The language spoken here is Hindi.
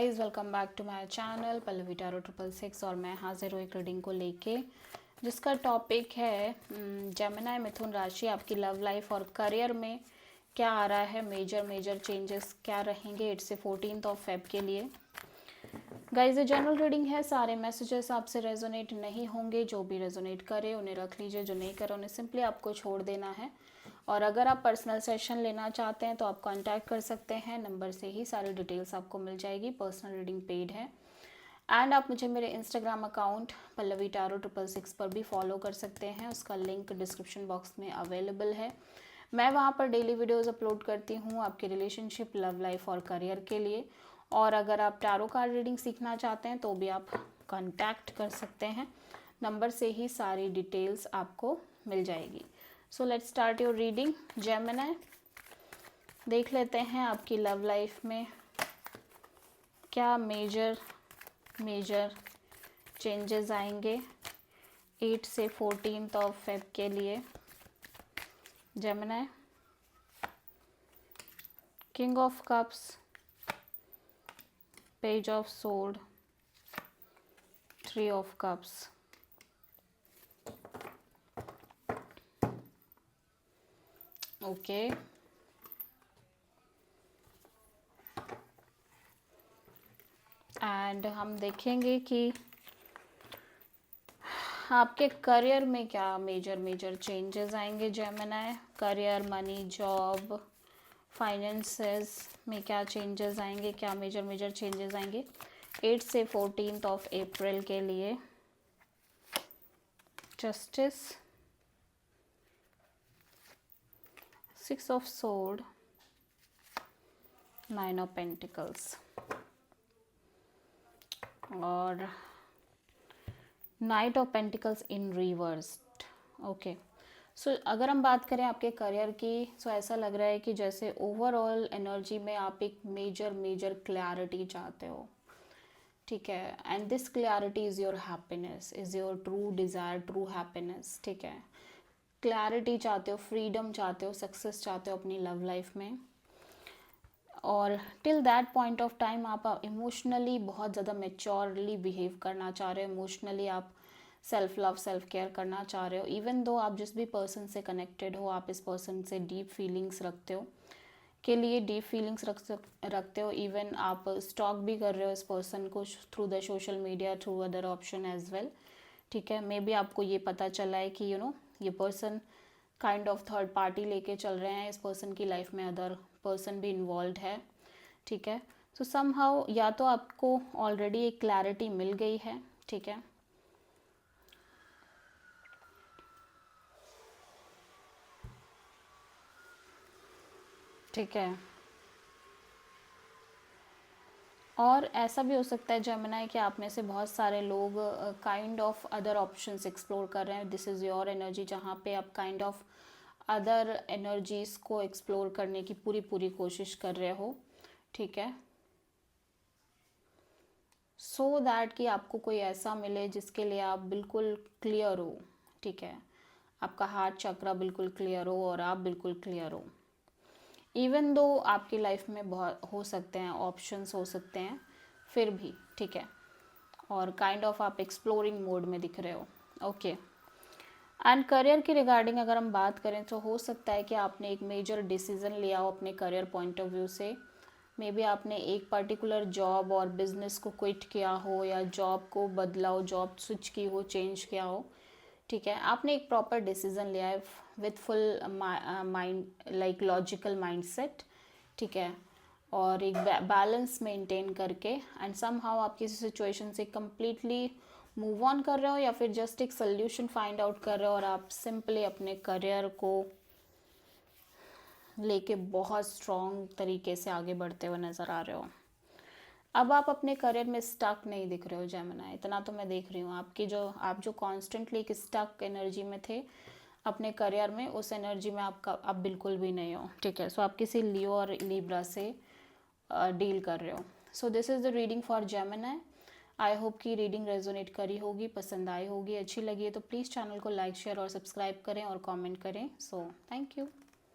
Guys welcome back to my channel Pallavi tarot 666 और मैं हाजिर हूँ एक रीडिंग को लेके जिसका टॉपिक है जेमिनी मिथुन राशि। आपकी लव लाइफ और करियर में क्या आ रहा है, मेजर चेंजेस क्या रहेंगे 8 से 14 ऑफ फेब के लिए। गाइस ये जनरल रीडिंग है, सारे मैसेजेस आपसे रेजोनेट नहीं होंगे। जो भी रेजोनेट करे उन्हें रख लीजिए, जो नहीं करे उन्हें सिंपली आपको छोड़ देना है। और अगर आप पर्सनल सेशन लेना चाहते हैं तो आप कांटेक्ट कर सकते हैं, नंबर से ही सारी डिटेल्स आपको मिल जाएगी। पर्सनल रीडिंग पेड है एंड आप मुझे मेरे इंस्टाग्राम अकाउंट पल्लवी टैरो 666 पर भी फॉलो कर सकते हैं, उसका लिंक डिस्क्रिप्शन बॉक्स में अवेलेबल है। मैं वहाँ पर डेली वीडियोस अपलोड करती हूँ आपके रिलेशनशिप, लव लाइफ और करियर के लिए। और अगर आप टैरो कार्ड रीडिंग सीखना चाहते हैं तो भी आप कांटेक्ट कर सकते हैं, नंबर से ही सारी डिटेल्स आपको मिल जाएगी। So let's start your reading Gemini. देख लेते हैं आपकी लव लाइफ में क्या मेजर चेंजेस आएंगे 8 से 14 ऑफ फेब के लिए। Gemini, king of cups, page of sword, 3 of cups, okay and हम देखेंगे कि आपके करियर में क्या मेजर चेंजेस आएंगे। Gemini, career, money, job, finances में क्या चेंजेस आएंगे, क्या मेजर चेंजेस आएंगे 8 से 14 ऑफ अप्रैल के लिए। Justice, 6 of sword, 9 of pentacles और knight of pentacles in reversed. Okay, so अगर हम बात करें आपके करियर की, सो ऐसा लग रहा है कि जैसे ओवरऑल एनर्जी में आप एक मेजर क्लैरिटी चाहते हो, ठीक है। And this clarity is your happiness, is your true desire, true happiness, ठीक है। क्लैरिटी चाहते हो, फ्रीडम चाहते हो, सक्सेस चाहते हो अपनी लव लाइफ में। और till that point of time आप इमोशनली बहुत ज़्यादा मेच्योरली बिहेव करना चाह रहे हो। इमोशनली आप सेल्फ लव, सेल्फ केयर करना चाह रहे हो। इवन दो आप जिस भी पर्सन से कनेक्टेड हो, आप इस पर्सन से डीप फीलिंग्स रखते हो, के लिए डीप फीलिंग्स रखते हो। इवन आप स्टॉक भी कर रहे हो इस पर्सन को through the social media, through other option as well, ठीक है। मे बी आपको ये पता चला है कि ये person kind of third party लेके चल रहे हैं, इस पर्सन की लाइफ में अदर पर्सन भी इन्वॉल्व है, ठीक है। सो समहाउ या तो आपको ऑलरेडी एक क्लैरिटी मिल गई है, ठीक है, ठीक है। और ऐसा भी हो सकता है जेमिनी कि आप में से बहुत सारे लोग kind of other options explore कर रहे हैं। दिस इज़ योर एनर्जी जहाँ पे आप काइंड ऑफ अदर एनर्जीज को एक्सप्लोर करने की पूरी कोशिश कर रहे हो, ठीक है। सो दैट कि आपको कोई ऐसा मिले जिसके लिए आप बिल्कुल क्लियर हो, ठीक है। आपका हार्ट चक्रा बिल्कुल क्लियर हो और आप बिल्कुल क्लियर हो। इवन दो आपकी लाइफ में बहुत हो सकते हैं, ऑप्शंस हो सकते हैं, फिर भी ठीक है। और काइंड ऑफ आप एक्सप्लोरिंग मोड में दिख रहे हो, ओके। एंड करियर की रिगार्डिंग अगर हम बात करें तो हो सकता है कि आपने एक मेजर डिसीजन लिया हो अपने करियर पॉइंट ऑफ व्यू से। मे बी आपने एक पर्टिकुलर जॉब और बिजनेस को क्विट किया हो, या जॉब को बदला हो, जॉब स्विच की हो, चेंज किया हो, ठीक है। आपने एक प्रॉपर डिसीजन लिया है with full mind, like logical mindset, ठीक है। और एक बैलेंस मेंटेन करके एंड समहाउ आप किसी सिचुएशन से कम्प्लीटली मूव ऑन कर रहे हो, या फिर जस्ट एक सोल्यूशन फाइंड आउट कर रहे हो और आप सिंपली अपने करियर को लेके बहुत स्ट्रॉन्ग तरीके से आगे बढ़ते हुए नज़र आ रहे हो। अब आप अपने करियर में स्टक नहीं दिख रहे हो जेमिनी, इतना तो मैं देख रही हूँ। आप जो कॉन्स्टेंटली एक स्टक एनर्जी में थे अपने करियर में, उस एनर्जी में आपका अब बिल्कुल भी नहीं हो, ठीक है। सो आप किसी लियो और लिब्रा से डील कर रहे हो। So this is the reading for Gemini. I hope कि रीडिंग रेजोनेट करी होगी, पसंद आई होगी, अच्छी लगी है तो प्लीज़ चैनल को लाइक, शेयर और सब्सक्राइब करें और कमेंट करें। So thank you.